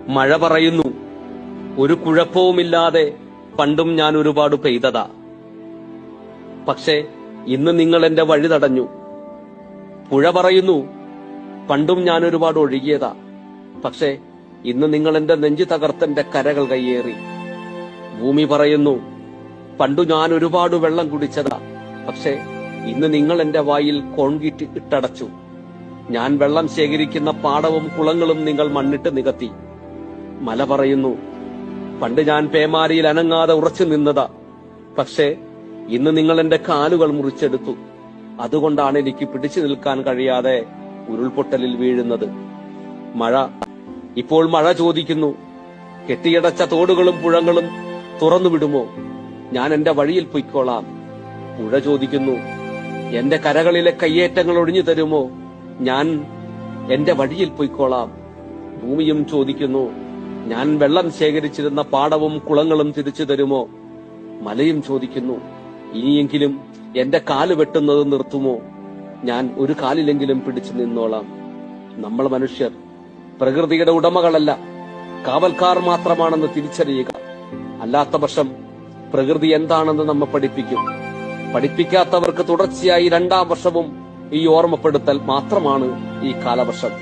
മഴ പറയുന്നു, ഒരു കുഴപ്പവുമില്ലാതെ പണ്ടും ഞാൻ ഒരുപാട് പെയ്തതാ. പക്ഷേ ഇന്ന് നിങ്ങൾ എന്റെ വഴി തടഞ്ഞു. പുഴ പറയുന്നു, പണ്ടും ഞാൻ ഒരുപാട് ഒഴുകിയതാ. പക്ഷേ ഇന്ന് നിങ്ങൾ എന്റെ നെഞ്ചു തകർത്തെന്റെ കരകൾ കയ്യേറി. ഭൂമി പറയുന്നു, പണ്ടു ഞാൻ ഒരുപാട് വെള്ളം കുടിച്ചതാ. പക്ഷേ ഇന്ന് നിങ്ങൾ എന്റെ വായിൽ കോൺക്രീറ്റ് ഇട്ടടച്ചു. ഞാൻ വെള്ളം ശേഖരിക്കുന്ന പാടവും കുളങ്ങളും നിങ്ങൾ മണ്ണിട്ട് നികത്തി. മല പറയുന്നു, പണ്ട് ഞാൻ പേമാരിയിൽ അനങ്ങാതെ ഉറച്ചു നിന്നതാ. പക്ഷേ ഇന്ന് നിങ്ങൾ എന്റെ കാലുകൾ മുറിച്ചെടുത്തു. അതുകൊണ്ടാണ് എനിക്ക് പിടിച്ചു നിൽക്കാൻ കഴിയാതെ ഉരുൾപൊട്ടലിൽ വീഴുന്നത്. ഇപ്പോൾ മഴ ചോദിക്കുന്നു, കെട്ടിയടച്ച തോടുകളും പുഴകളും തുറന്നുവിടുമോ? ഞാൻ എന്റെ വഴിയിൽ പൊയ്ക്കോളാം. പുഴ ചോദിക്കുന്നു, എന്റെ കരകളിലെ കയ്യേറ്റങ്ങൾ ഒഴിഞ്ഞു തരുമോ? ഞാൻ എന്റെ വഴിയിൽ പൊയ്ക്കോളാം. ഭൂമിയും ചോദിക്കുന്നു, ഞാൻ വെള്ളം ശേഖരിച്ചിരുന്ന പാടവും കുളങ്ങളും തിരിച്ചു തരുമോ? മലയും ചോദിക്കുന്നു, ഇനിയെങ്കിലും എന്റെ കാല് വെട്ടുന്നത് നിർത്തുമോ? ഞാൻ ഒരു കാലിലെങ്കിലും പിടിച്ചു നിന്നോളാം. നമ്മൾ മനുഷ്യർ പ്രകൃതിയുടെ ഉടമകളല്ല, കാവൽക്കാർ മാത്രമാണെന്ന് തിരിച്ചറിയുക. അല്ലാത്ത പക്ഷം പ്രകൃതി എന്താണെന്ന് നമ്മെ പഠിപ്പിക്കും. പഠിപ്പിക്കാത്തവർക്ക് തുടർച്ചയായി 2ാം വർഷവും ഈ ഓർമ്മപ്പെടുത്തൽ മാത്രമാണ് ഈ കാലവർഷം.